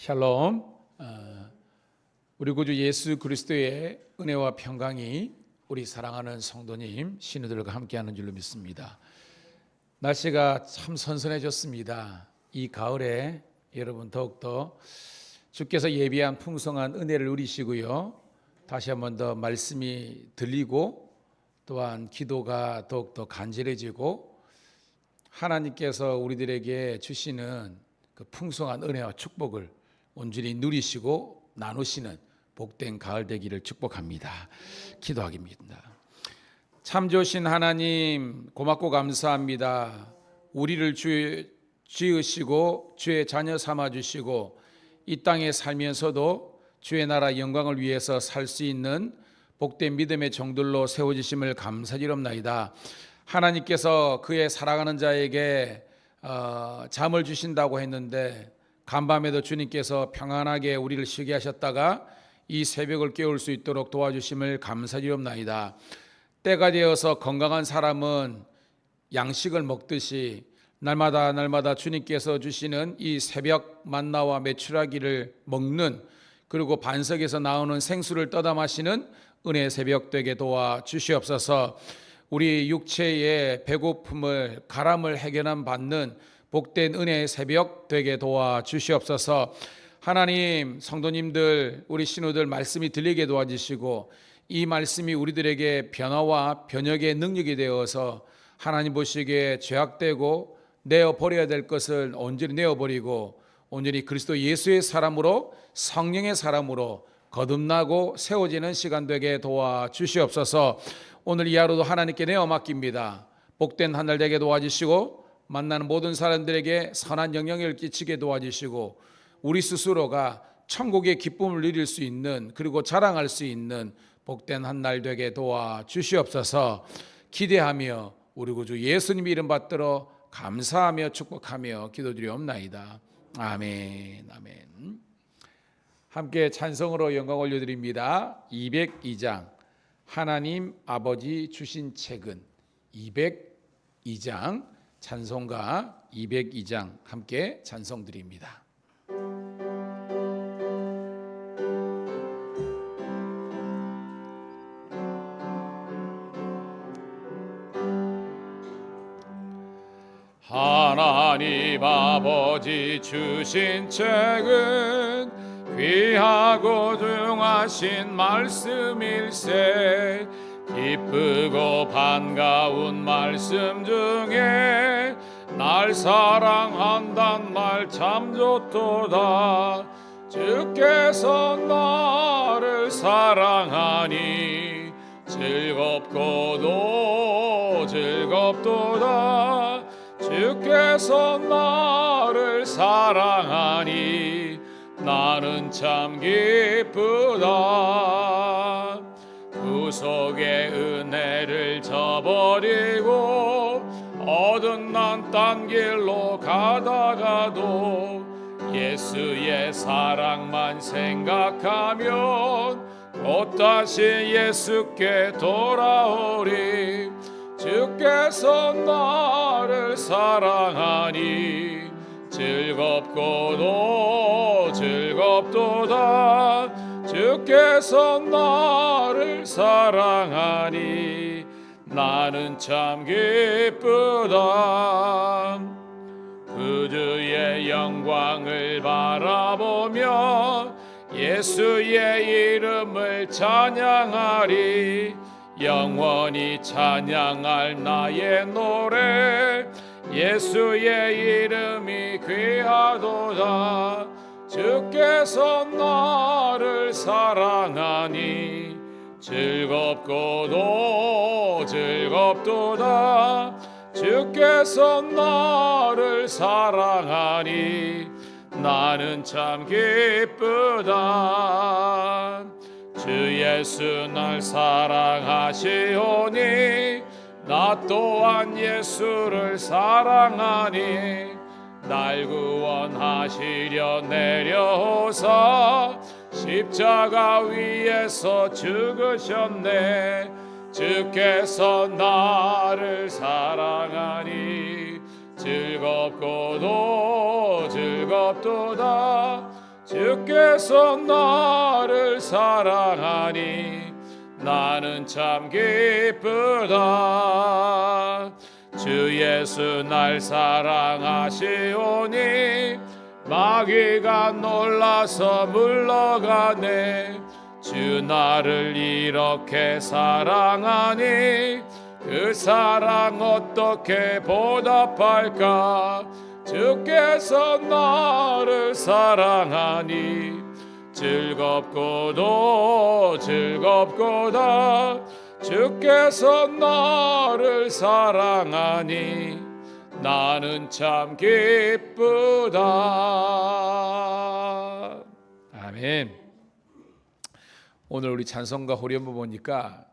샬롬. 우리 구주 예수 그리스도의 은혜와 평강이 우리 사랑하는 성도님 신우들과 함께하는 줄로 믿습니다. 날씨가 참 선선해졌습니다. 이 가을에 여러분 더욱더 주께서 예비한 풍성한 은혜를 누리시고요, 다시 한 번 더 말씀이 들리고 또한 기도가 더욱더 간절해지고 하나님께서 우리들에게 주시는 그 풍성한 은혜와 축복을 온전히 누리시고 나누시는 복된 가을 되기를 축복합니다. 기도하겠습니다. 참 좋으신 하나님, 고맙고 감사합니다. 우리를 지으시고 주의 자녀 삼아주시고 이 땅에 살면서도 주의 나라 영광을 위해서 살 수 있는 복된 믿음의 종들로 세워주심을 감사드립니다. 하나님께서 그의 사랑하는 자에게 잠을 주신다고 했는데 간밤에도 주님께서 평안하게 우리를 쉬게 하셨다가 이 새벽을 깨울 수 있도록 도와주심을 감사드립니다. 때가 되어서 건강한 사람은 양식을 먹듯이 날마다 주님께서 주시는 이 새벽 만나와 메추라기를 먹는, 그리고 반석에서 나오는 생수를 떠다 마시는 은혜의 새벽 되게 도와주시옵소서. 우리 육체의 배고픔을 가람을 해결함 받는 복된 은혜의 새벽 되게 도와주시옵소서. 하나님, 성도님들, 우리 신우들 말씀이 들리게 도와주시고 이 말씀이 우리들에게 변화와 변혁의 능력이 되어서 하나님 보시기에 죄악되고 내어버려야 될 것을 온전히 내어버리고 온전히 그리스도 예수의 사람으로, 성령의 사람으로 거듭나고 세워지는 시간 되게 도와주시옵소서. 오늘 이 하루도 하나님께 내어 맡깁니다. 복된 한 날 되게 도와주시고 만나는 모든 사람들에게 선한 영향을 끼치게 도와주시고 우리 스스로가 천국의 기쁨을 누릴 수 있는, 그리고 자랑할 수 있는 복된 한 날 되게 도와주시옵소서. 기대하며 우리 구주 예수님 이름 받들어 감사하며 축복하며 기도드리옵나이다. 아멘. 아멘. 함께 찬송으로 영광 올려드립니다. 202장 하나님 아버지 주신 책은, 202장 찬송가 202장 함께 찬송드립니다. 하나님 아버지 주신 책은 귀하고 중하신 말씀일세. 기쁘고 반가운 말씀 중에 날 사랑한단 말 참 좋도다. 주께서 나를 사랑하니 즐겁고도 즐겁도다. 주께서 나를 사랑하니 나는 참 기쁘다. 구속의 은혜를 저버리고 얻은 난 딴 길로 가다가도 예수의 사랑만 생각하면 곧 다시 예수께 돌아오리. 주께서 나를 사랑하니 즐겁고도 즐겁도다. 주께서 나를 사랑하니 나는 참 기쁘다. 그 주의 영광을 바라보며 예수의 이름을 찬양하리. 영원히 찬양할 나의 노래, 예수의 이름이 귀하도다. 주께서 나를 사랑하니 즐겁고도 즐겁도다. 주께서 나를 사랑하니 나는 참 기쁘다. 주 예수 날 사랑하시오니 나 또한 예수를 사랑하니 날 구원하시려 내려오사 십자가 위에서 죽으셨네. 주께서 나를 사랑하니 즐겁고도 즐겁도다. 주께서 나를 사랑하니 나는 참 기쁘다. 주 예수 날 사랑하시오니 마귀가 놀라서 물러가네. 주 나를 이렇게 사랑하니 그 사랑 어떻게 보답할까. 주께서 나를 사랑하니 즐겁고도 즐겁고다. 주께서 나를 사랑하니 나는 참 기쁘다. 아멘. 오늘 우리 찬송가 후렴부 보니까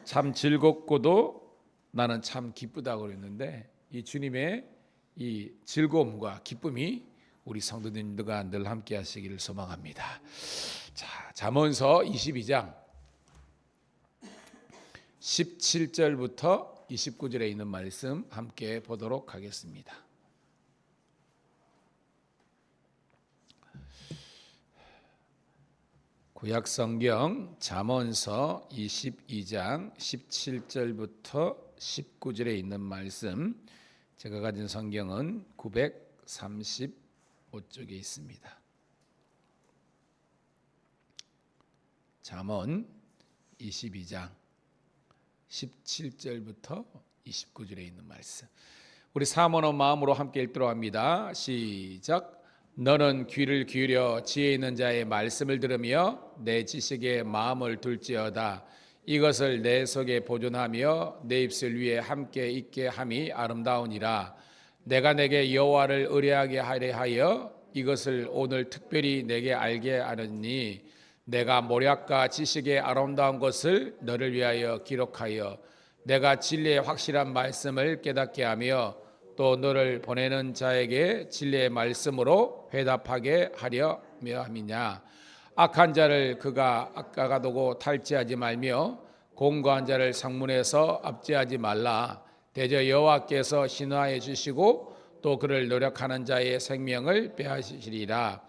참 즐겁고도 나는 참 기쁘다고 그랬는데, 이 주님의 이 즐거움과 기쁨이 우리 성도님들과 늘 함께 하시기를 소망합니다. 자, 잠언서 22장 17절부터 29절에 있는 말씀 함께 보도록 하겠습니다. 구약성경 잠언서 22장 17절부터 19절에 있는 말씀, 제가 가진 성경은 935쪽에 있습니다. 잠언 22장 17절부터 29절에 있는 말씀, 우리 사모는 마음으로 함께 읽도록 합니다. 시작. 너는 귀를 기울여 지혜 있는 자의 말씀을 들으며 내 지식에 마음을 둘지어다. 이것을 내 속에 보존하며 내 입술 위에 함께 있게 함이 아름다우니라. 내가 내게 여호와를 의뢰하게 하려 하여 이것을 오늘 특별히 내게 알게 하느니, 내가 모략과 지식의 아름다운 것을 너를 위하여 기록하여 내가 진리의 확실한 말씀을 깨닫게 하며 또 너를 보내는 자에게 진리의 말씀으로 회답하게 하려며 함이냐. 악한 자를 그가 깎아두고 탈취하지 말며 공고한 자를 상문에서 압제하지 말라. 대저 여호와께서 신화해 주시고 또 그를 노력하는 자의 생명을 빼앗으시리라.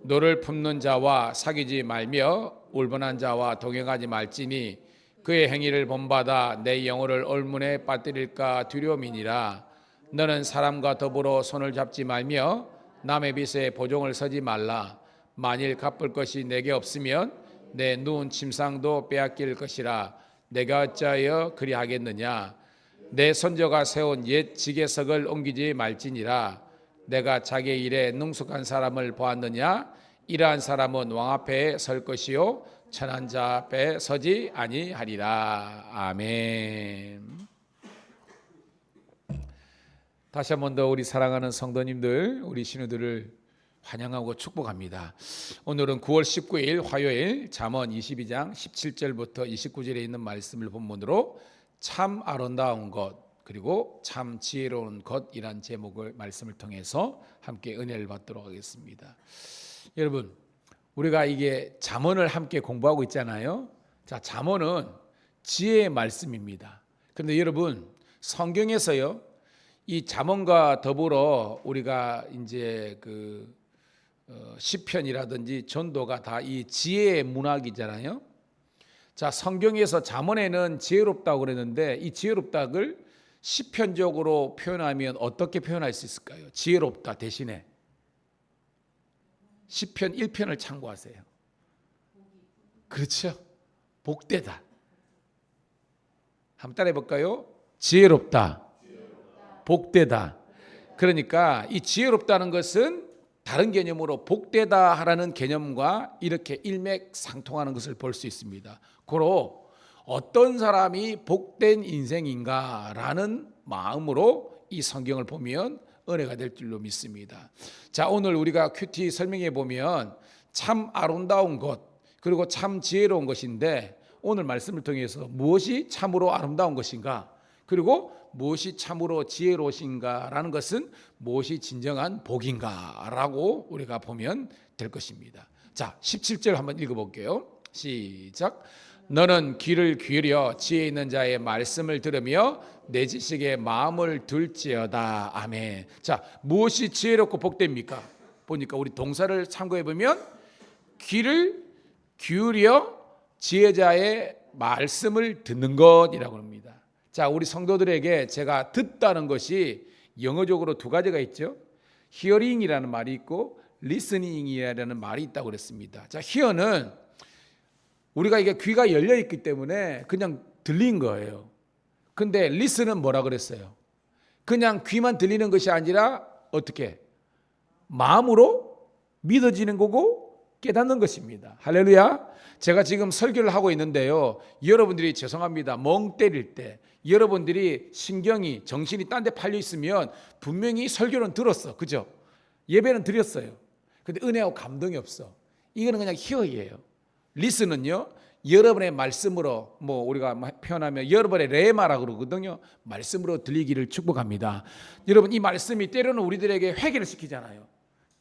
노를 품는 자와 사귀지 말며 울분한 자와 동행하지 말지니 그의 행위를 본받아 내 영혼을 얼문에 빠뜨릴까 두려움이니라. 너는 사람과 더불어 손을 잡지 말며 남의 빚에 보종을 서지 말라. 만일 갚을 것이 내게 없으면 내 누운 침상도 빼앗길 것이라. 내가 어찌하여 그리하겠느냐. 내 손자가 세운 옛 지게석을 옮기지 말지니라. 내가 자기 일에 능숙한 사람을 보았느냐. 이러한 사람은 왕 앞에 설 것이요 천한 자 앞에 서지 아니하리라. 아멘. 다시 한 번 더 우리 사랑하는 성도님들, 우리 신우들을 환영하고 축복합니다. 오늘은 9월 19일 화요일 잠언 22장 17절부터 29절에 있는 말씀을 본문으로 참 아름다운 것 그리고 참 지혜로운 것이란 제목을 말씀을 통해서 함께 은혜를 받도록 하겠습니다. 여러분, 우리가 이게 잠언을 함께 공부하고 있잖아요. 자, 잠언은 지혜의 말씀입니다. 그런데 여러분, 성경에서요, 이 잠언과 더불어 우리가 이제 시편이라든지 전도가 다 이 지혜의 문학이잖아요. 자, 성경에서 잠언에는 지혜롭다고 그랬는데 이 지혜롭다를 시편적으로 표현하면 어떻게 표현할 수 있을까요? 지혜롭다 대신에 시편 1편을 참고하세요. 그렇죠? 복되다. 한번 따라해 볼까요? 지혜롭다. 복되다. 그러니까 이 지혜롭다는 것은 다른 개념으로 복되다 하라는 개념과 이렇게 일맥상통하는 것을 볼 수 있습니다. 고로 어떤 사람이 복된 인생인가라는 마음으로 이 성경을 보면 은혜가 될 줄로 믿습니다. 자, 오늘 우리가 큐티 설명해 보면 참 아름다운 것 그리고 참 지혜로운 것인데, 오늘 말씀을 통해서 무엇이 참으로 아름다운 것인가, 그리고 무엇이 참으로 지혜로우신가라는 것은 무엇이 진정한 복인가라고 우리가 보면 될 것입니다. 자, 17절 한번 읽어볼게요. 시작. 너는 귀를 기울여 지혜 있는 자의 말씀을 들으며 내 지식에 마음을 둘지어다. 아멘. 자, 무엇이 지혜롭고 복됩니까? 보니까 우리 동사를 참고해 보면 귀를 기울여 지혜자의 말씀을 듣는 것이라고 합니다. 자, 우리 성도들에게 제가 듣다는 것이 영어적으로 두 가지가 있죠. hearing이라는 말이 있고 listening이라는 말이 있다고 그랬습니다. 자, hear는 우리가 이게 귀가 열려 있기 때문에 그냥 들린 거예요. 근데 listen은 뭐라 그랬어요? 그냥 귀만 들리는 것이 아니라 어떻게? 마음으로 믿어지는 거고 깨닫는 것입니다. 할렐루야. 제가 지금 설교를 하고 있는데요, 여러분들이 죄송합니다, 멍 때릴 때 여러분들이 신경이 정신이 딴 데 팔려 있으면 분명히 설교는 들었어, 그죠? 예배는 드렸어요. 근데 은혜하고 감동이 없어. 이거는 그냥 희어이에요. 리스는요, 여러분의 말씀으로, 뭐 우리가 표현하면 여러분의 레마라고 그러거든요. 말씀으로 들리기를 축복합니다. 여러분, 이 말씀이 때로는 우리들에게 회개를 시키잖아요.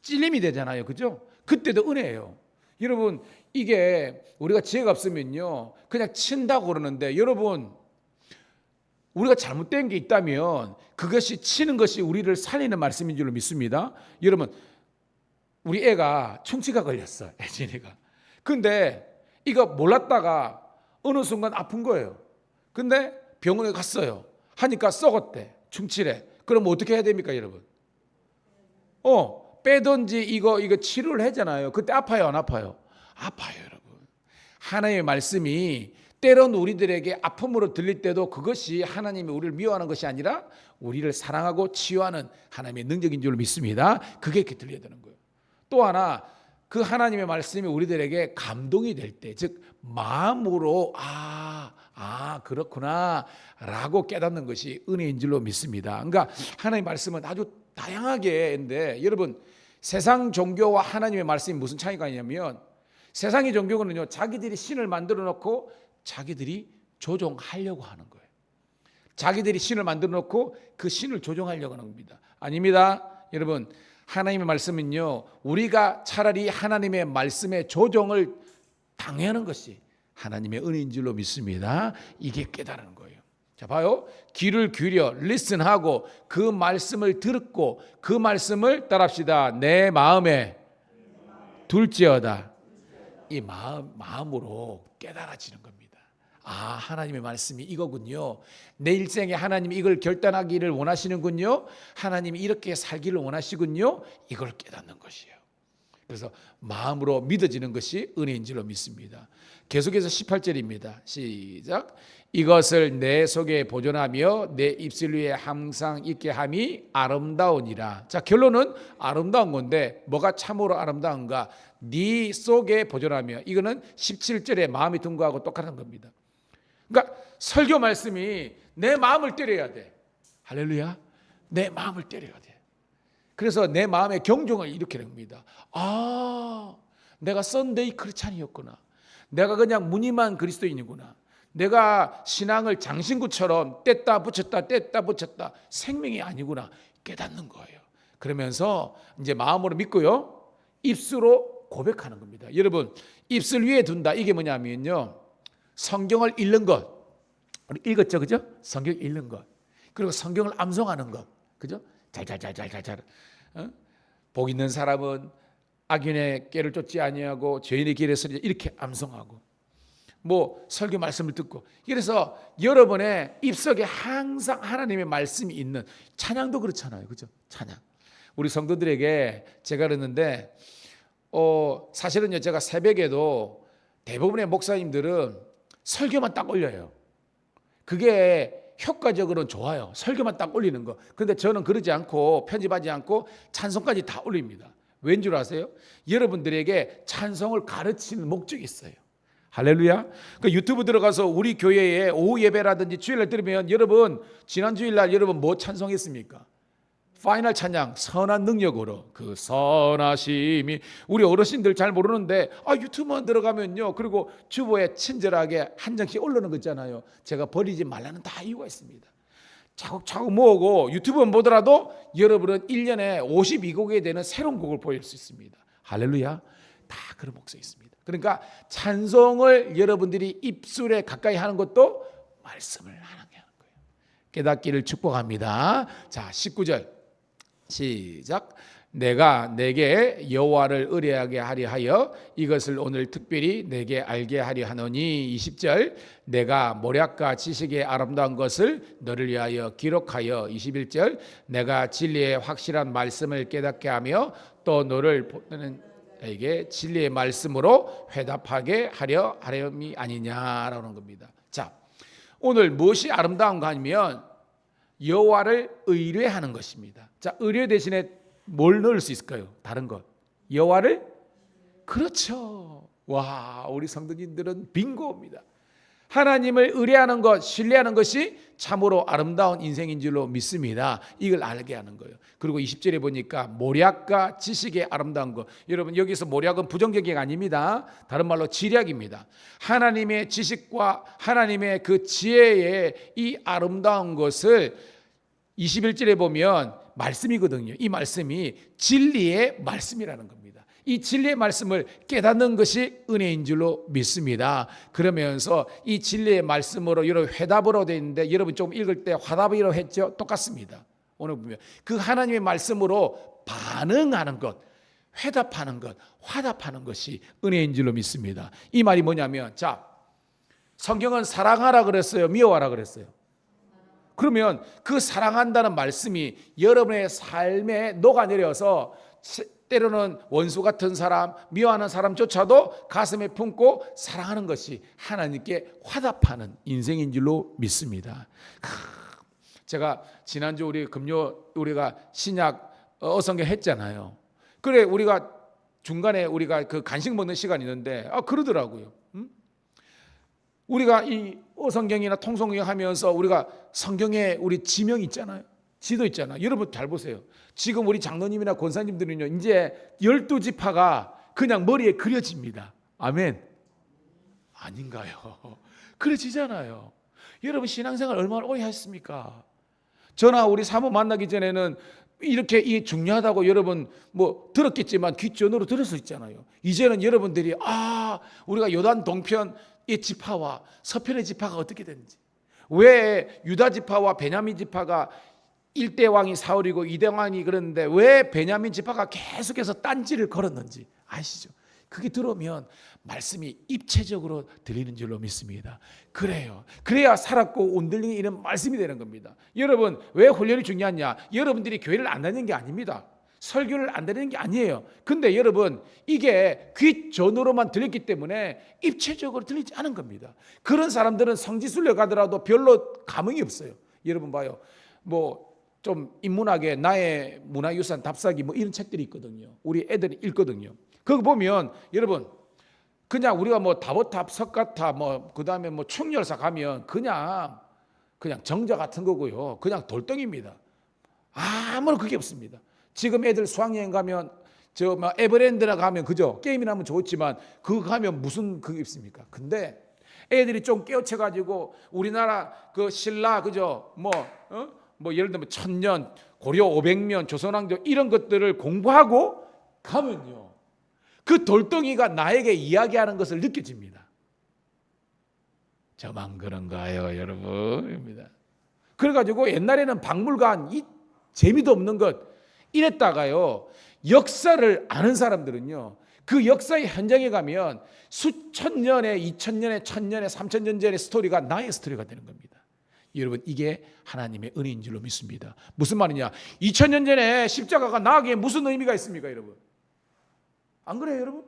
찔림이 되잖아요, 그죠? 그때도 은혜예요. 여러분, 이게 우리가 지혜가 없으면요 그냥 친다고 그러는데, 여러분, 우리가 잘못된 게 있다면 그것이 치는 것이 우리를 살리는 말씀인 줄로 믿습니다. 여러분, 우리 애가 충치가 걸렸어, 애진이가. 근데 이거 몰랐다가 어느 순간 아픈 거예요. 근데 병원에 갔어요. 하니까 썩었대, 충치래. 그럼 어떻게 해야 됩니까, 여러분? 빼든지 이거 치료를 하잖아요. 그때 아파요, 안 아파요? 아파요, 여러분. 하나님의 말씀이 때론 우리들에게 아픔으로 들릴 때도 그것이 하나님이 우리를 미워하는 것이 아니라 우리를 사랑하고 치유하는 하나님의 능력인 줄 믿습니다. 그게 이렇게 들려야 되는 거예요. 또 하나, 그 하나님의 말씀이 우리들에게 감동이 될 때, 즉 마음으로 그렇구나 라고 깨닫는 것이 은혜인 줄로 믿습니다. 그러니까 하나님의 말씀은 아주 다양하게 있는데, 여러분, 세상 종교와 하나님의 말씀이 무슨 차이가 있냐면, 세상의 종교는요 자기들이 신을 만들어 놓고 자기들이 조종하려고 하는 거예요. 자기들이 신을 만들어 놓고 그 신을 조종하려고 하는 겁니다. 아닙니다. 여러분, 하나님의 말씀은요, 우리가 차라리 하나님의 말씀의 조종을 당하는 것이 하나님의 은혜인 줄로 믿습니다. 이게 깨달은 거예요. 자, 봐요. 귀를 기울여 listen하고 그 말씀을 듣고 그 말씀을 따라합시다. 내 마음에 둘지어다. 이 마음으로 깨달아지는 겁니다. 하나님의 말씀이 이거군요. 내 일생에 하나님이 이걸 결단하기를 원하시는군요. 하나님이 이렇게 살기를 원하시군요. 이걸 깨닫는 것이에요. 그래서 마음으로 믿어지는 것이 은혜인 줄로 믿습니다. 계속해서 18절입니다. 시작. 이것을 내 속에 보존하며 내 입술 위에 항상 있게 함이 아름다우니라. 자, 결론은 아름다운 건데 뭐가 참으로 아름다운가? 네 속에 보존하며. 이거는 17절에 마음이 든 거하고 똑같은 겁니다. 그러니까 설교 말씀이 내 마음을 때려야 돼. 할렐루야. 내 마음을 때려야 돼. 그래서 내 마음의 경종을 일으키는 겁니다. 내가 썬데이 크리스찬이었구나. 내가 그냥 무늬만 그리스도인이구나. 내가 신앙을 장신구처럼 뗐다 붙였다 생명이 아니구나 깨닫는 거예요. 그러면서 이제 마음으로 믿고요, 입술로 고백하는 겁니다. 여러분, 입술 위에 둔다, 이게 뭐냐면요, 성경을 읽는 것. 우리 읽었죠, 그죠? 성경 읽는 것. 그리고 성경을 암송하는 것, 그죠? 잘. 복 있는 사람은 악인의 꾀를 쫓지 아니하고 죄인의 길에 서리라, 이렇게 암송하고, 뭐 설교 말씀을 듣고. 그래서 여러분의 입속에 항상 하나님의 말씀이 있는, 찬양도 그렇잖아요, 그죠? 찬양. 우리 성도들에게 제가 그랬는데, 사실은요, 제가 새벽에도 대부분의 목사님들은 설교만 딱 올려요. 그게 효과적으로는 좋아요. 설교만 딱 올리는 거. 그런데 저는 그러지 않고, 편집하지 않고 찬송까지 다 올립니다. 왠 줄 아세요? 여러분들에게 찬송을 가르치는 목적이 있어요. 할렐루야. 그 유튜브 들어가서 우리 교회에 오후 예배라든지 주일날 들으면, 여러분 지난 주일날 여러분 뭐 찬송했습니까? 파이널 찬양, 선한 능력으로 그 선하심이. 우리 어르신들 잘 모르는데 유튜브만 들어가면요, 그리고 주보에 친절하게 한 장씩 올려놓은 거 있잖아요. 제가 버리지 말라는 다 이유가 있습니다. 차곡차곡 모으고 유튜브만 보더라도 여러분은 1년에 52곡에 되는 새로운 곡을 보일 수 있습니다. 할렐루야. 다 그런 목적이 있습니다. 그러니까 찬송을 여러분들이 입술에 가까이 하는 것도 말씀을 하는 거예요. 깨닫기를 축복합니다. 자, 19절 시작. 내가 내게 여호와를 의뢰하게 하려 하여 이것을 오늘 특별히 내게 알게 하려 하노니. 20절 내가 모략과 지식의 아름다운 것을 너를 위하여 기록하여. 21절 내가 진리의 확실한 말씀을 깨닫게 하며 또 너를 보는 에게 진리의 말씀으로 회답하게 하려 하렴이 아니냐라는 겁니다. 자, 오늘 무엇이 아름다운가 하면 여호와를 의뢰하는 것입니다. 자, 의뢰 대신에 뭘 넣을 수 있을까요? 다른 것. 여호와를, 그렇죠. 와, 우리 성도님들은 빙고입니다. 하나님을 의뢰하는 것, 신뢰하는 것이 참으로 아름다운 인생인 줄로 믿습니다. 이걸 알게 하는 거예요. 그리고 20절에 보니까 모략과 지식의 아름다운 것. 여러분, 여기서 모략은 부정적이 아닙니다. 다른 말로 지략입니다. 하나님의 지식과 하나님의 그 지혜의 이 아름다운 것을 21절에 보면 말씀이거든요. 이 말씀이 진리의 말씀이라는 겁니다. 이 진리의 말씀을 깨닫는 것이 은혜인 줄로 믿습니다. 그러면서 이 진리의 말씀으로 여러분 회답으로 되어 있는데, 여러분 좀 읽을 때 화답이라고 했죠? 똑같습니다. 오늘 보면 그 하나님의 말씀으로 반응하는 것, 회답하는 것, 화답하는 것이 은혜인 줄로 믿습니다. 이 말이 뭐냐면, 자, 성경은 사랑하라 그랬어요? 미워하라 그랬어요? 그러면 그 사랑한다는 말씀이 여러분의 삶에 녹아내려서 때로는 원수 같은 사람, 미워하는 사람조차도 가슴에 품고 사랑하는 것이 하나님께 화답하는 인생인 줄로 믿습니다. 제가 지난주 우리가 신약 어성경 했잖아요. 그래, 우리가 중간에 우리가 그 간식 먹는 시간이 있는데 그러더라고요. 우리가 이 어성경이나 통성경 하면서 우리가 성경에 우리 지명 있잖아요. 지도 있잖아요. 여러분 잘 보세요. 지금 우리 장로님이나 권사님들은요, 이제 12지파가 그냥 머리에 그려집니다. 아멘. 아닌가요? 그려지잖아요. 여러분 신앙생활 얼마나 오래 했습니까? 저나 우리 사모 만나기 전에는 이렇게 이 중요하다고 여러분 뭐 들었겠지만 귓전으로 들을 수 있잖아요. 이제는 여러분들이 우리가 요단 동편의 지파와 서편의 지파가 어떻게 되는지, 왜 유다 지파와 베냐민 지파가 1대 왕이 사울이고 2대 왕이 그랬는데 왜 베냐민 지파가 계속해서 딴지를 걸었는지 아시죠? 그게 들어오면 말씀이 입체적으로 들리는 줄로 믿습니다. 그래요. 그래야 살았고 온들링이 이런 말씀이 되는 겁니다. 여러분, 왜 훈련이 중요하냐? 여러분들이 교회를 안 다니는 게 아닙니다. 설교를 안 다니는 게 아니에요. 근데 여러분, 이게 귓전으로만 들렸기 때문에 입체적으로 들리지 않은 겁니다. 그런 사람들은 성지순례 가더라도 별로 감흥이 없어요. 여러분 봐요. 뭐 좀 인문학에 나의 문화유산 답사기 뭐 이런 책들이 있거든요. 우리 애들이 읽거든요. 그거 보면 여러분, 그냥 우리가 뭐 다보탑, 석가탑, 뭐 그다음에 뭐 충렬사 가면 그냥 정자 같은 거고요. 그냥 돌덩이입니다. 아무런 그게 없습니다. 지금 애들 수학여행 가면 저 막 에버랜드나 가면 그죠? 게임이나 하면 좋지만 그거 가면 무슨 그게 있습니까? 근데 애들이 좀 깨우쳐 가지고 우리나라 그 신라 그죠? 뭐 예를 들면 1000년, 고려 500년, 조선왕조 이런 것들을 공부하고 가면요, 그 돌덩이가 나에게 이야기하는 것을 느껴집니다. 저만 그런가요, 여러분? 그래가지고 옛날에는 박물관 이 재미도 없는 것 이랬다가요, 역사를 아는 사람들은요, 그 역사의 현장에 가면 수천 년의, 2000년의, 1000년의, 3000년 전의 스토리가 나의 스토리가 되는 겁니다. 여러분, 이게 하나님의 은혜인 줄로 믿습니다. 무슨 말이냐? 2000년 전에 십자가가 나에게 무슨 의미가 있습니까, 여러분? 안 그래요, 여러분?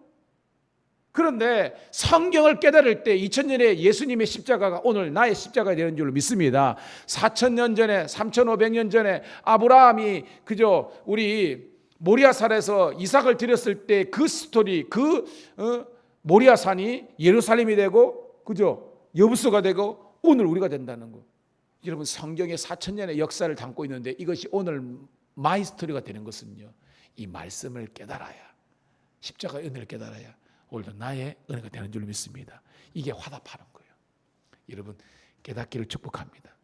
그런데 성경을 깨달을 때 2000년에 예수님의 십자가가 오늘 나의 십자가가 되는 줄로 믿습니다. 4000년 전에, 3500년 전에 아브라함이 그저 우리 모리아산에서 이삭을 드렸을 때 그 스토리, 모리아산이 예루살렘이 되고 그죠? 여부수가 되고 오늘 우리가 된다는 거. 여러분, 성경의 4000년의 역사를 담고 있는데 이것이 오늘 마이 스토리가 되는 것은요, 이 말씀을 깨달아야, 십자가의 은혜를 깨달아야 오늘도 나의 은혜가 되는 줄 믿습니다. 이게 화답하는 거예요. 여러분, 깨닫기를 축복합니다.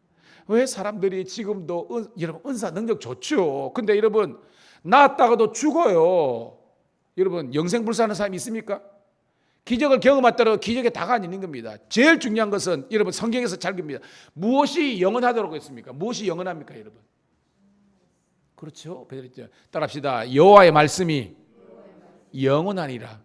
왜 사람들이 지금도 여러분 은사 능력 좋죠. 근데 여러분 나았다가도 죽어요. 여러분, 영생불사하는 사람이 있습니까? 기적을 경험했다고 기적에 다가 아닌 겁니다. 제일 중요한 것은 여러분 성경에서 잘 봅니다. 무엇이 영원하다고 했습니까? 무엇이 영원합니까, 여러분? 그렇죠. 따라합시다. 여호와의 말씀이 영원하니라.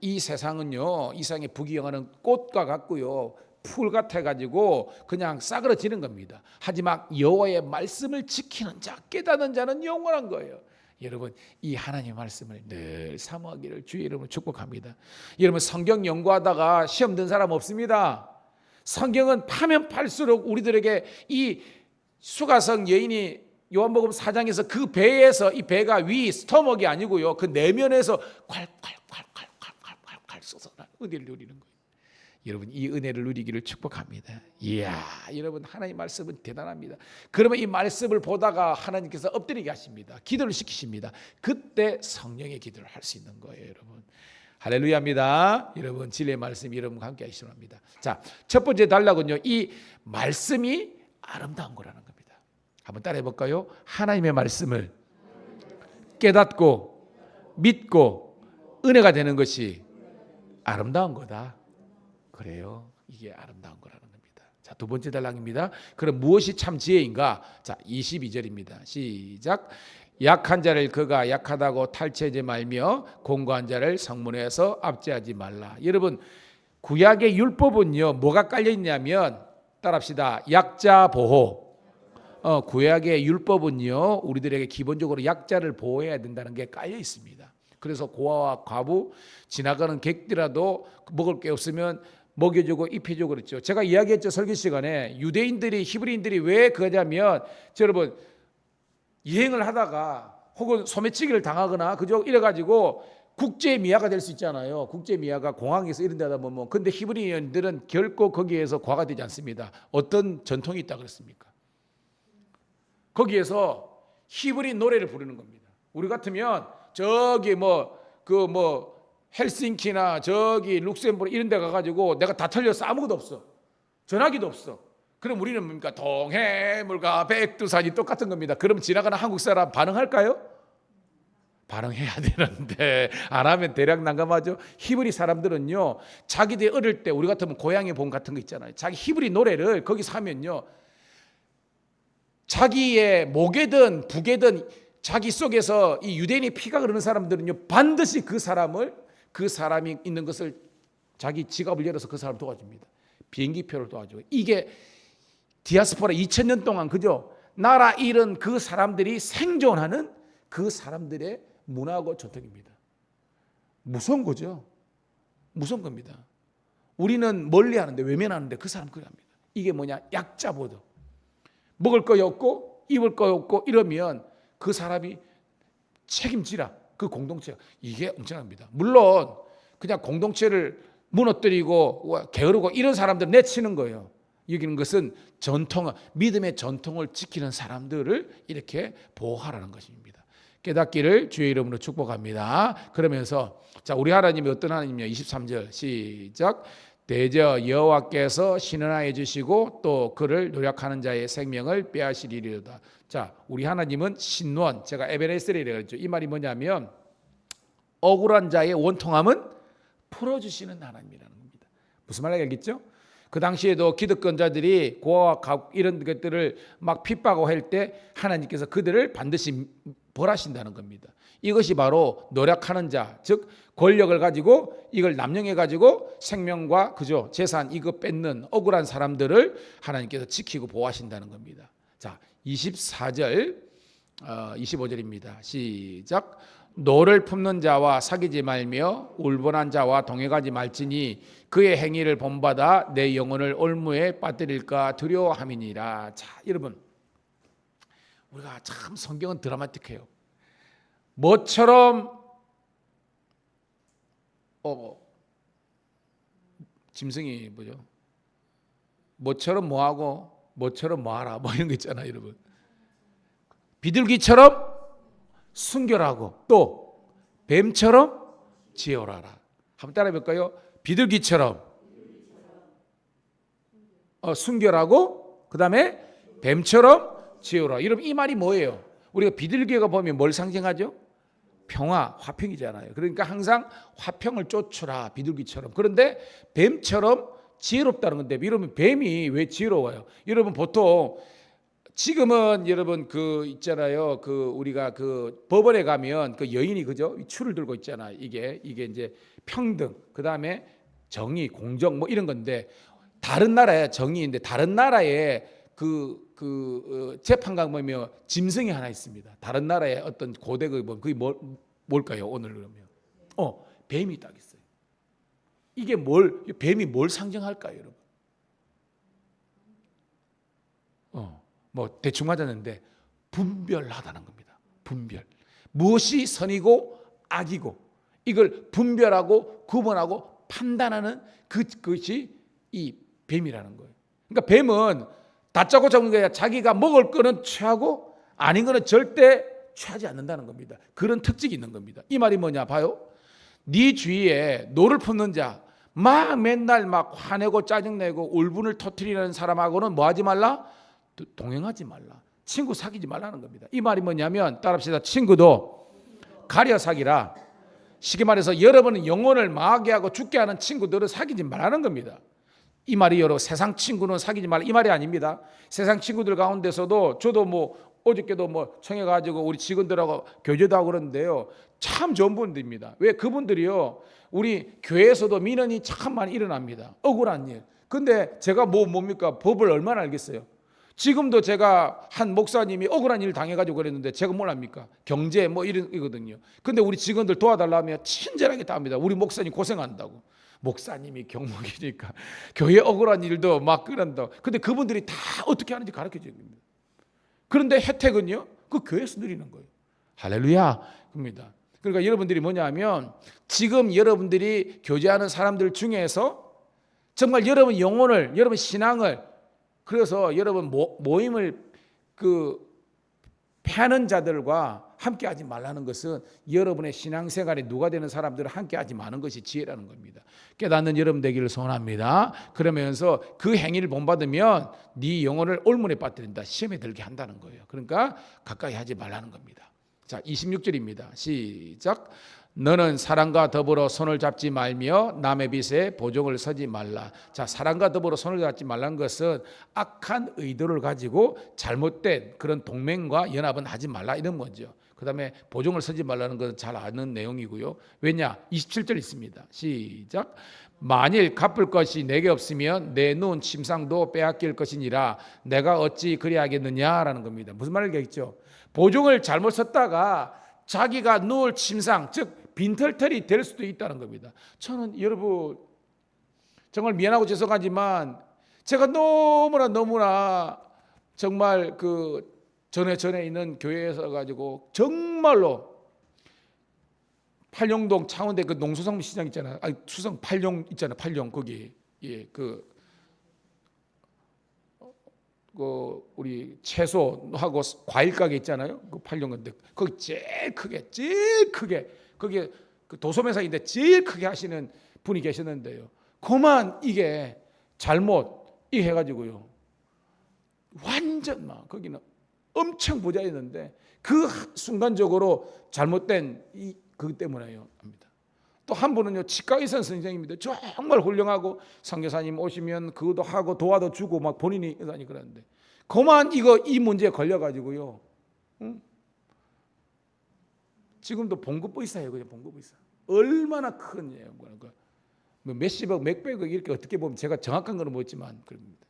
이 세상은요, 이 세상에 부귀영화는 꽃과 같고요, 풀 같아 가지고 그냥 싸그러지는 겁니다. 하지만 여호와의 말씀을 지키는 자, 깨닫는 자는 영원한 거예요. 여러분, 이 하나님의 말씀을 늘 사모하기를 주의 이름으로 축복합니다. 여러분, 성경 연구하다가 시험 든 사람 없습니다. 성경은 파면 팔수록 우리들에게 이 수가성 여인이 요한복음 4장에서 그 배에서, 이 배가 위 스토막이 아니고요, 그 내면에서 콸콸콸콸콸콸콸 쏟아나는 은혜를 누리는 거예요. 여러분, 이 은혜를 누리기를 축복합니다. 이야, 여러분, 하나님 말씀은 대단합니다. 그러면 이 말씀을 보다가 하나님께서 엎드리게 하십니다. 기도를 시키십니다. 그때 성령의 기도를 할 수 있는 거예요. 여러분, 할렐루야입니다. 여러분, 진리의 말씀 여러분과 함께 하시기 바랍니다. 자, 첫 번째 단락은요, 이 말씀이 아름다운 거라는 겁니다. 한번 따라해 볼까요? 하나님의 말씀을 깨닫고 믿고 은혜가 되는 것이 아름다운 거다. 그래요. 이게 아름다운 거라는 겁니다. 자, 두 번째 단락입니다. 그럼 무엇이 참 지혜인가? 자, 22절입니다. 시작. 약한 자를 그가 약하다고 탈취하지 말며 공고한 자를 성문에서 압제하지 말라. 여러분, 구약의 율법은요, 뭐가 깔려 있냐면, 따라합시다. 약자 보호. 구약의 율법은요, 우리들에게 기본적으로 약자를 보호해야 된다는 게 깔려 있습니다. 그래서 고아와 과부, 지나가는 객들이라도 먹을 게 없으면 먹여주고 입혀주고 그랬죠. 제가 이야기했죠, 설교 시간에. 유대인들이, 히브리인들이 왜 그러냐면, 여러분, 여행을 하다가 혹은 소매치기를 당하거나 그죠, 이래가지고 국제 미아가 될 수 있잖아요. 국제 미아가 공항에서 이런 데다 보면. 근데 히브리인들은 결코 거기에서 과가 되지 않습니다. 어떤 전통이 있다 그랬습니까? 거기에서 히브리 노래를 부르는 겁니다. 우리 같으면 저기 헬싱키나 저기 룩셈부르 이런 데 가가지고 내가 다 틀렸어, 아무것도 없어, 전화기도 없어. 그럼 우리는 뭡니까? 동해물과 백두산이 똑같은 겁니다. 그럼 지나가는 한국 사람 반응할까요? 반응해야 되는데 안 하면 대략 난감하죠. 히브리 사람들은요, 자기들 어릴 때 우리 같으면 고향의 봄 같은 거 있잖아요. 자기 히브리 노래를 거기서 하면요, 자기의 목에든 북에든 자기 속에서 이 유대인의 피가 흐르는 사람들은요, 반드시 그 사람이 있는 것을 자기 지갑을 열어서 그 사람을 도와줍니다. 비행기표를 도와주고. 이게 디아스포라 2000년 동안, 그죠? 나라 잃은 그 사람들이 생존하는 그 사람들의 문화고 전통입니다. 무서운 거죠. 무서운 겁니다. 우리는 멀리 하는데, 외면하는데 그 사람 그래 합니다. 이게 뭐냐? 약자 보도. 먹을 거 없고 입을 거 없고 이러면 그 사람이 책임지라, 그 공동체가. 이게 엄청납니다. 물론 그냥 공동체를 무너뜨리고 게으르고 이런 사람들 내치는 거예요. 여기는 것은 전통, 믿음의 전통을 지키는 사람들을 이렇게 보호하라는 것입니다. 깨닫기를 주의 이름으로 축복합니다. 그러면서 자, 우리 하나님이 어떤 하나님이냐? 23절 시작. 대저 여호와께서 신원하여 주시고 또 그를 노력하는 자의 생명을 빼앗으리로다. 자, 우리 하나님은 신원, 제가 에베네셀이라고 그랬죠. 이 말이 뭐냐면 억울한 자의 원통함은 풀어주시는 하나님이라는 겁니다. 무슨 말인지 알겠죠? 그 당시에도 기득권자들이 고아와 가국 이런 것들을 막 핍박하고 할 때 하나님께서 그들을 반드시 벌하신다는 겁니다. 이것이 바로 노력하는 자, 즉 권력을 가지고 이걸 남용해 가지고 생명과 그죠, 재산 이거 뺏는 억울한 사람들을 하나님께서 지키고 보호하신다는 겁니다. 자, 24절 25절입니다. 시작. 노를 품는 자와 사귀지 말며 울분한 자와 동행하지 말지니 그의 행위를 본받아 내 영혼을 올무에 빠뜨릴까 두려워함이니라. 자, 여러분, 우리가 참 성경은 드라마틱해요. 뭐처럼 짐승이 뭐죠? 뭐처럼 뭐하고 뭐처럼 뭐하라, 뭐 이런 거 있잖아요, 여러분. 비둘기처럼 순결하고 또 뱀처럼 지혜로라. 한번 따라해 볼까요? 비둘기처럼 순결하고 그 다음에 뱀처럼 지혜로라. 여러분, 이 말이 뭐예요? 우리가 비둘기가 보면 뭘 상징하죠? 평화, 화평이잖아요. 그러니까 항상 화평을 쫓으라, 비둘기처럼. 그런데 뱀처럼 지혜롭다는 건데, 여러분, 뱀이 왜 지혜로워요? 여러분, 보통 지금은 여러분 그 있잖아요. 그 우리가 그 법원에 가면 그 여인이 그죠? 추를 들고 있잖아. 이게 이제 평등, 그다음에 정의, 공정 뭐 이런 건데 다른 나라의 정의인데 다른 나라의 재판관 보면 짐승이 하나 있습니다. 다른 나라의 어떤 고대 그게 뭘까요? 오늘 그러면 뱀이 딱 있어요. 이게 뱀이 뭘 상징할까요, 여러분? 뭐 대충 맞았는데 분별하다는 겁니다. 분별. 무엇이 선이고 악이고 이걸 분별하고 구분하고 판단하는 그것이 이 뱀이라는 거예요. 그러니까 뱀은 다짜고 잡은 거야. 자기가 먹을 거는 취하고 아닌 거는 절대 취하지 않는다는 겁니다. 그런 특징이 있는 겁니다. 이 말이 뭐냐 봐요. 네 주위에 노를 품는 자, 막 맨날 막 화내고 짜증내고 울분을 터뜨리는 사람하고는 뭐 하지 말라? 동행하지 말라. 친구 사귀지 말라는 겁니다. 이 말이 뭐냐면 따라합시다. 친구도 가려 사귀라. 쉽게 말해서 여러분은 영혼을 망하게 하고 죽게 하는 친구들을 사귀지 말라는 겁니다. 이 말이 여러분 세상 친구는 사귀지 말라 이 말이 아닙니다. 세상 친구들 가운데서도 저도 뭐 어저께도 뭐 청해 가지고 우리 직원들하고 교제도 하고 그러는데요. 참 좋은 분들입니다. 왜 그분들이요. 우리 교회에서도 민원이 참 많이 일어납니다. 억울한 일. 근데 제가 뭡니까? 법을 얼마나 알겠어요? 지금도 제가 한 목사님이 억울한 일 당해가지고 그랬는데 제가 뭘 합니까? 경제 뭐 이거든요. 근데 우리 직원들 도와달라면 친절하게 다 합니다. 우리 목사님 고생한다고. 목사님이 경목이니까 교회 억울한 일도 막 그런다. 근데 그분들이 다 어떻게 하는지 가르쳐 주는 겁니다. 그런데 혜택은요? 그 교회에서 누리는 거예요. 할렐루야. 그럽니다. 그러니까 여러분들이 뭐냐면 지금 여러분들이 교제하는 사람들 중에서 정말 여러분 영혼을, 여러분 신앙을 그래서 여러분 모임을 패하는 자들과 함께하지 말라는 것은 여러분의 신앙생활에 누가 되는 사람들을 함께하지 마는 것이 지혜라는 겁니다. 깨닫는 여러분 되기를 소원합니다. 그러면서 그 행위를 본받으면 네 영혼을 올문에 빠뜨린다. 시험에 들게 한다는 거예요. 그러니까 가까이 하지 말라는 겁니다. 자, 26절입니다. 시작. 너는 사랑과 더불어 손을 잡지 말며 남의 빚에 보증을 서지 말라. 자, 사랑과 더불어 손을 잡지 말라는 것은 악한 의도를 가지고 잘못된 그런 동맹과 연합은 하지 말라 이런 거죠. 그 다음에 보증을 서지 말라는 것은 잘 아는 내용이고요. 왜냐? 27절 있습니다. 시작. 만일 갚을 것이 내게 없으면 내 눈 침상도 빼앗길 것이니라. 내가 어찌 그리하겠느냐라는 겁니다. 무슨 말이겠죠? 보증을 잘못 썼다가 자기가 누울 침상, 즉 빈털털이 될 수도 있다는 겁니다. 저는 여러분 정말 미안하고 죄송하지만 제가 너무나 정말 그 전에 있는 교회에서 가지고 정말로 팔룡동 창원대 그 농수산물 시장 있잖아요. 수성 팔룡 있잖아요. 팔룡 거기 우리 채소하고 과일 가게 있잖아요. 그 팔룡 건데 거기 제일 크게 거기 그 도소매상인데 제일 크게 하시는 분이 계셨는데요. 그만 이게 잘못 이게 해가지고요. 완전 막 거기는 엄청 부자였는데 그 순간적으로 잘못된 그것 때문에요. 합니다. 또 한 분은요 치과의사 선생님입니다. 정말 훌륭하고 선교사님 오시면 그것도 하고 도와도 주고 막 본인이 하니 그러는데 그만 이 문제에 걸려가지고요. 지금도 봉급의사예요. 그냥 봉급의사. 얼마나 큰 예요. 몇십억, 몇백억 이렇게 어떻게 보면 제가 정확한 건 모르지만 그럽니다.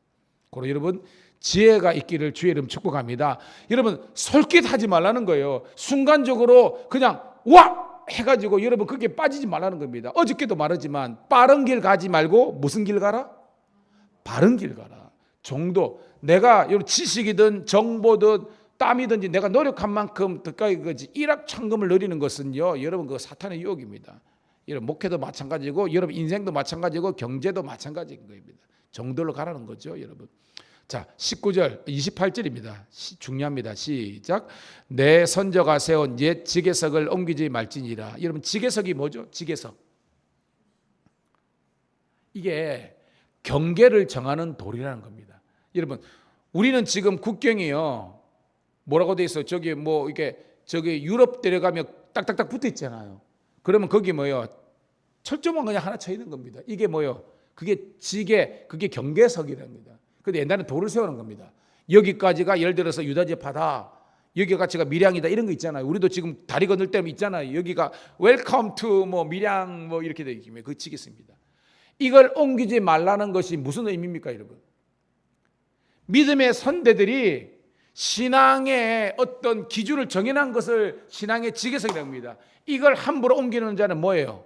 그리고 여러분 지혜가 있기를 주의 이름 축복합니다. 여러분 솔깃하지 말라는 거예요. 순간적으로 그냥 와 해가지고 여러분 그게 빠지지 말라는 겁니다. 어저께도 말하지만 빠른 길 가지 말고 무슨 길 가라? 바른 길 가라. 정도 내가 여러분 지식이든 정보든 땀이든지 내가 노력한 만큼 덕가이 거지 일확천금을 누리는 것은요 여러분 그 사탄의 유혹입니다. 여러분 목회도 마찬가지고 여러분 인생도 마찬가지고 경제도 마찬가지인 겁니다. 정도로 가라는 거죠 여러분. 자 19절 28절입니다. 중요합니다. 시작. 내 선저가 세운 옛 지계석을 옮기지 말지니라. 여러분 지계석이 뭐죠? 지계석. 이게 경계를 정하는 돌이라는 겁니다. 여러분 우리는 지금 국경이요 뭐라고 돼 있어? 저기 뭐 이게 저기 유럽 데려가면 딱딱딱 붙어 있잖아요. 그러면 거기 뭐요? 철조망 그냥 하나 쳐 있는 겁니다. 이게 뭐요? 그게 지게, 그게 경계석이랍니다. 근데 옛날에 돌을 세우는 겁니다. 여기까지가 예를 들어서 유다지파다, 여기가 밀양이다, 이런 거 있잖아요. 우리도 지금 다리 건널 때 있잖아요. 여기가 웰컴 투 뭐 밀양 뭐 이렇게 되어 있기에 그 지겠습니다. 이걸 옮기지 말라는 것이 무슨 의미입니까, 여러분? 믿음의 선대들이 신앙의 어떤 기준을 정해놓은 것을 신앙의 지게석이라고 합니다. 이걸 함부로 옮기는 자는 뭐예요?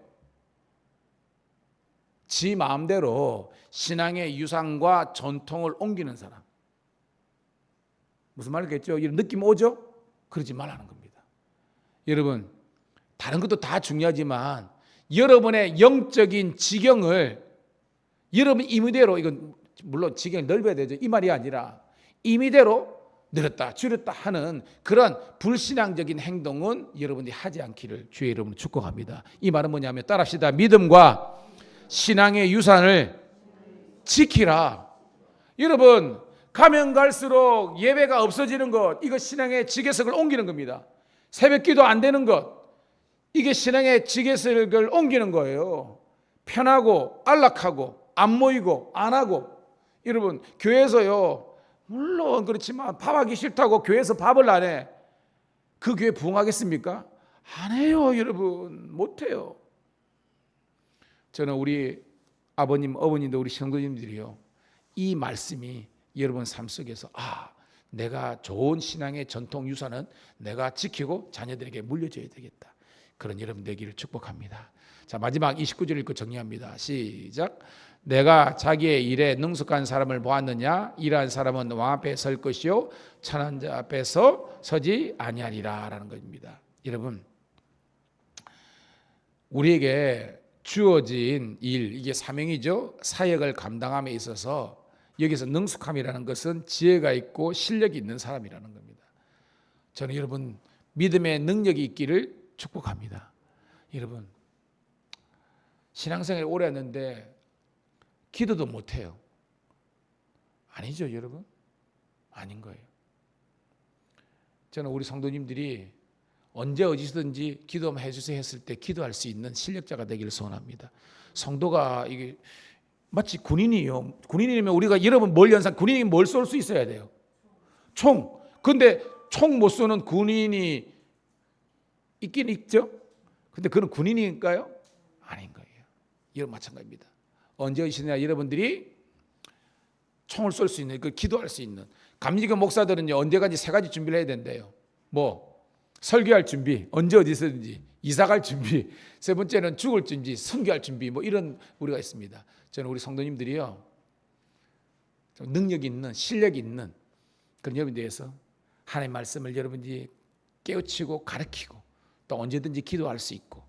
지 마음대로 신앙의 유산과 전통을 옮기는 사람. 무슨 말이겠죠? 이런 느낌 오죠? 그러지 말라는 겁니다. 여러분, 다른 것도 다 중요하지만 여러분의 영적인 지경을 여러분 임의대로, 이건 물론 지경이 넓어야 되죠. 이 말이 아니라 임의대로 늘었다 줄였다 하는 그런 불신앙적인 행동은 여러분이 하지 않기를 주의 이름으로 축복합니다. 이 말은 뭐냐면 따라합시다. 믿음과 신앙의 유산을 지키라. 여러분, 가면 갈수록 예배가 없어지는 것, 이거 신앙의 지게석을 옮기는 겁니다. 새벽기도 안 되는 것, 이게 신앙의 지게석을 옮기는 거예요. 편하고 안락하고 안 모이고 안 하고. 여러분, 교회에서요, 물론 그렇지만 밥하기 싫다고 교회에서 밥을 안 해. 그 교회 부흥하겠습니까? 안 해요, 여러분. 못 해요. 저는 우리 아버님, 어머님도 우리 성도님들이요, 이 말씀이 여러분 삶 속에서 내가 좋은 신앙의 전통 유산은 내가 지키고 자녀들에게 물려줘야 되겠다, 그런 여러분 되기를 축복합니다. 자, 마지막 29절 읽고 정리합니다. 시작. 내가 자기의 일에 능숙한 사람을 보았느냐? 이러한 사람은 왕 앞에 설 것이요 천한 자 앞에서 서지 아니하리라 라는 것입니다. 여러분, 우리에게 주어진 일, 이게 사명이죠. 사역을 감당함에 있어서 여기서 능숙함이라는 것은 지혜가 있고 실력이 있는 사람이라는 겁니다. 저는 여러분 믿음의 능력이 있기를 축복합니다. 여러분, 신앙생활 오래 했는데 기도도 못해요. 아니죠, 여러분? 아닌 거예요. 저는 우리 성도님들이 언제 어디서든지 기도만 해주세요 했을 때 기도할 수 있는 실력자가 되기를 소원합니다. 성도가 이게 마치 군인이요. 군인이면 우리가 여러분 뭘 연상, 군인이 뭘 쏠 수 있어야 돼요? 총. 근데 총 못 쏘는 군인이 있긴 있죠. 근데 그건 군인일까요? 아닌 거예요. 여러분 마찬가지입니다. 언제 어디서나 여러분들이 총을 쏠 수 있는, 그 기도할 수 있는. 감리교 목사들은요, 언제까지 세 가지 준비를 해야 된대요. 뭐 설교할 준비, 언제 어디서든지 이사갈 준비, 세 번째는 죽을 준비, 선교할 준비, 뭐 이런 우리가 있습니다. 저는 우리 성도님들이요, 좀 능력 있는, 실력 있는 그런 여러분에 대해서 하나님의 말씀을 여러분들이 깨우치고 가르치고 또 언제든지 기도할 수 있고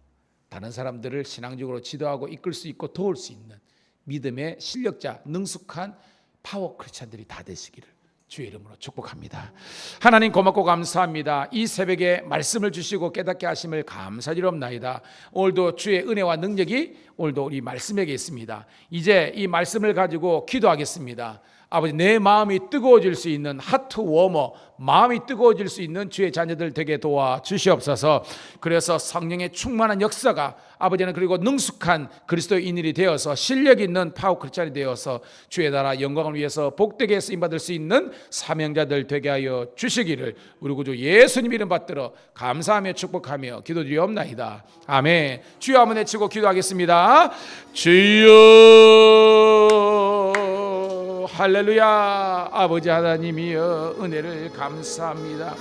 다른 사람들을 신앙적으로 지도하고 이끌 수 있고 도울 수 있는 믿음의 실력자, 능숙한 파워 크리스찬들이 다 되시기를 주의 이름으로 축복합니다. 하나님 고맙고 감사합니다. 이 새벽에 말씀을 주시고 깨닫게 하심을 감사드리옵나이다. 오늘도 주의 은혜와 능력이 오늘도 우리 말씀에게 있습니다. 이제 이 말씀을 가지고 기도하겠습니다. 아버지, 내 마음이 뜨거워질 수 있는 하트 워머, 마음이 뜨거워질 수 있는 주의 자녀들 되게 도와 주시옵소서. 그래서 성령의 충만한 역사가 아버지는 그리고 능숙한 그리스도인들이 되어서 실력 있는 파워 크리스찬이 되어서 주의 나라 영광을 위해서 복되게 쓰임받을 수 있는 사명자들 되게 하여 주시기를 우리 구주 예수님 이름 받들어 감사하며 축복하며 기도드리옵나이다. 아멘. 주여 한번 외치고 기도하겠습니다. 주여 할렐루야. 아버지 하나님이여, 은혜를 감사합니다.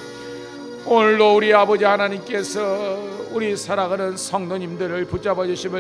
오늘도 우리 아버지 하나님께서 우리 사랑하는 성도님들을 붙잡아 주심을